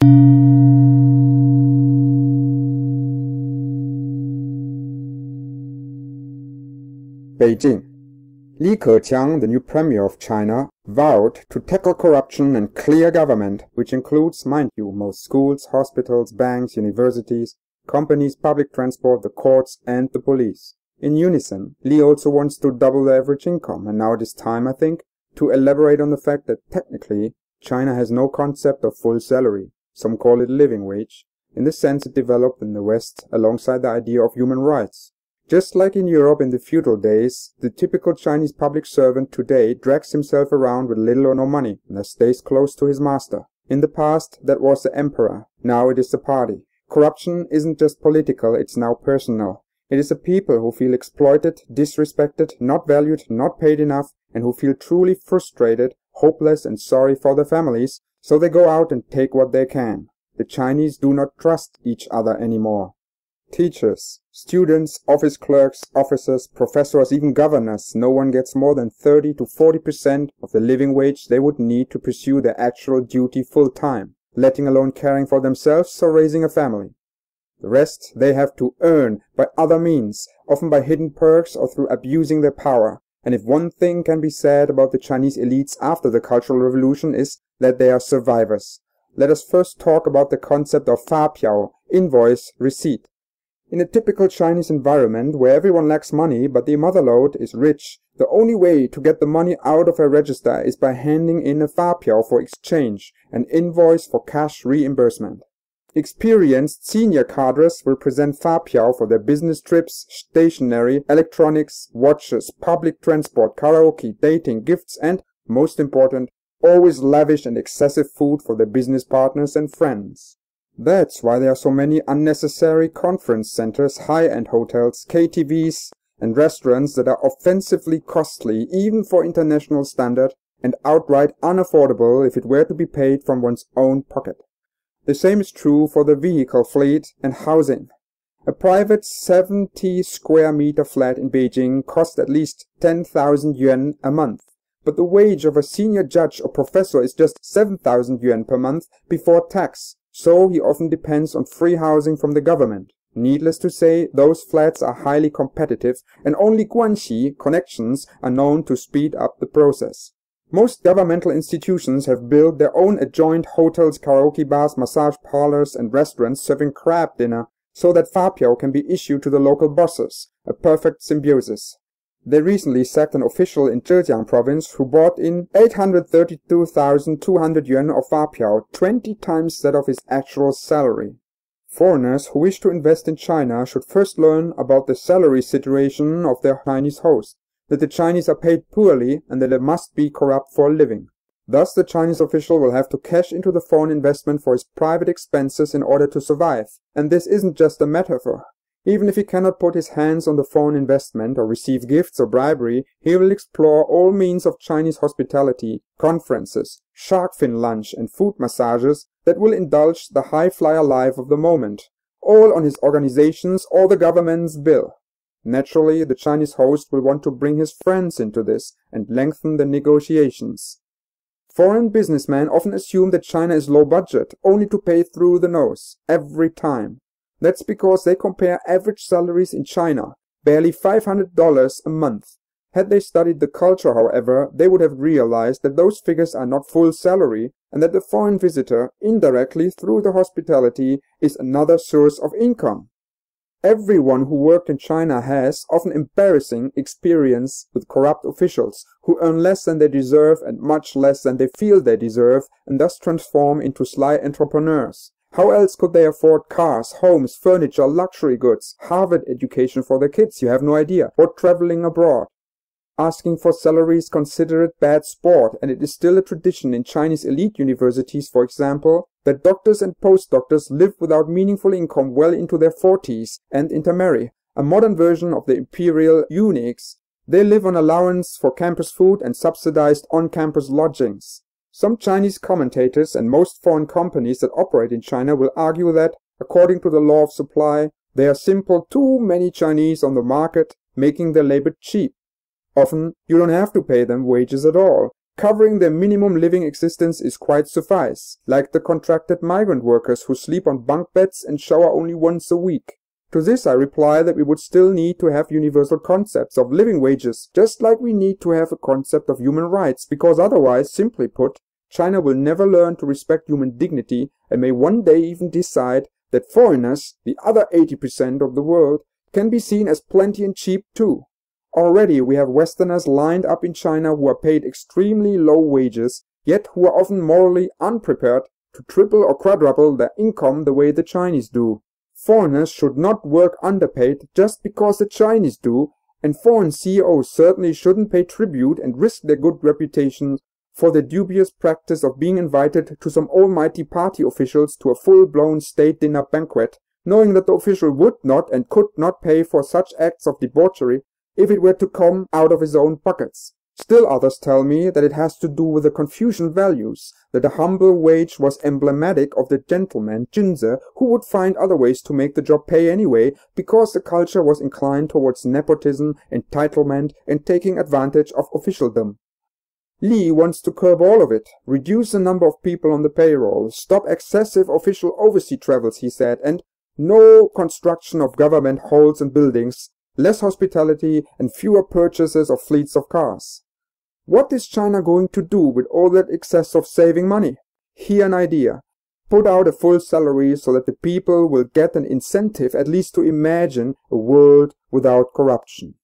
Beijing. Li Keqiang, the new premier of China, vowed to tackle corruption and clear government, which includes, mind you, most schools, hospitals, banks, universities, companies, public transport, the courts, and the police. In unison, Li also wants to double the average income, and now it is time, I think, to elaborate on the fact that technically China has no concept of full salary. Some call it living wage. In this sense, it developed in the West alongside the idea of human rights. Just like in Europe in the feudal days, the typical Chinese public servant today drags himself around with little or no money and thus stays close to his master. In the past, that was the emperor. Now it is the party. Corruption isn't just political, it's now personal. It is the people who feel exploited, disrespected, not valued, not paid enough, and who feel truly frustrated, hopeless, and sorry for their families, so they go out and take what they can. The Chinese do not trust each other anymore. Teachers, students, office clerks, officers, professors, even governors, no one gets more than 30 to 40% of the living wage they would need to pursue their actual duty full time, letting alone caring for themselves or raising a family. The rest they have to earn by other means, often by hidden perks or through abusing their power. And if one thing can be said about the Chinese elites after the Cultural Revolution is that they are survivors. Let us first talk about the concept of Fapiao, invoice, receipt. In a typical Chinese environment where everyone lacks money but the motherlode is rich, the only way to get the money out of a register is by handing in a Fapiao for exchange, an invoice for cash reimbursement. Experienced senior cadres will present Fapiao for their business trips, stationery, electronics, watches, public transport, karaoke, dating, gifts and, most important, always lavish and excessive food for their business partners and friends. That's why there are so many unnecessary conference centers, high-end hotels, KTVs, and restaurants that are offensively costly even for international standard and outright unaffordable if it were to be paid from one's own pocket. The same is true for the vehicle fleet and housing. A private 70 square meter flat in Beijing costs at least 10,000 yuan a month, but the wage of a senior judge or professor is just 7,000 yuan per month before tax. So he often depends on free housing from the government. Needless to say, those flats are highly competitive and only guanxi, connections, are known to speed up the process. Most governmental institutions have built their own adjoined hotels, karaoke bars, massage parlors and restaurants serving crab dinner so that Fapiao can be issued to the local bosses, a perfect symbiosis. They recently sacked an official in Zhejiang province who bought in 832,200 yuan of Fapiao, 20 times that of his actual salary. Foreigners who wish to invest in China should first learn about the salary situation of their Chinese host, that the Chinese are paid poorly and that they must be corrupt for a living. Thus the Chinese official will have to cash into the foreign investment for his private expenses in order to survive. And this isn't just a metaphor. Even if he cannot put his hands on the foreign investment or receive gifts or bribery, he will explore all means of Chinese hospitality, conferences, shark fin lunch and food massages that will indulge the high-flyer life of the moment, all on his organization's or the government's bill. Naturally, the Chinese host will want to bring his friends into this and lengthen the negotiations. Foreign businessmen often assume that China is low budget, only to pay through the nose, every time. That's because they compare average salaries in China, barely $500 a month. Had they studied the culture, however, they would have realized that those figures are not full salary and that the foreign visitor, indirectly through the hospitality, is another source of income. Everyone who worked in China has often embarrassing experience with corrupt officials who earn less than they deserve and much less than they feel they deserve and thus transform into sly entrepreneurs. How else could they afford cars, homes, furniture, luxury goods, Harvard education for their kids, you have no idea, or traveling abroad? Asking for salary is considered bad sport, and it is still a tradition in Chinese elite universities, for example, that doctors and postdoctors live without meaningful income well into their 40s and intermarry, a modern version of the imperial eunuchs. They live on allowance for campus food and subsidized on-campus lodgings. Some Chinese commentators and most foreign companies that operate in China will argue that, according to the law of supply, there are simply too many Chinese on the market, making their labor cheap. Often, you don't have to pay them wages at all. covering their minimum living existence is quite suffice, like the contracted migrant workers who sleep on bunk beds and shower only once a week. To this I reply that we would still need to have universal concepts of living wages, just like we need to have a concept of human rights, because otherwise, simply put, China will never learn to respect human dignity and may one day even decide that foreigners, the other 80% of the world, can be seen as plenty and cheap too. Already we have Westerners lined up in China who are paid extremely low wages, yet who are often morally unprepared to triple or quadruple their income the way the Chinese do. Foreigners should not work underpaid just because the Chinese do, and foreign CEOs certainly shouldn't pay tribute and risk their good reputation for the dubious practice of being invited to some almighty party officials to a full-blown state dinner banquet, knowing that the official would not and could not pay for such acts of debauchery if it were to come out of his own pockets. Still others tell me that it has to do with the Confucian values, that a humble wage was emblematic of the gentleman, Jinze, who would find other ways to make the job pay anyway, because the culture was inclined towards nepotism, entitlement, and taking advantage of officialdom. Li wants to curb all of it, reduce the number of people on the payroll, stop excessive official overseas travels, he said, and no construction of government halls and buildings, less hospitality, and fewer purchases of fleets of cars. What is China going to do with all that excess of saving money? Here an idea. Put out a full salary so that the people will get an incentive at least to imagine a world without corruption.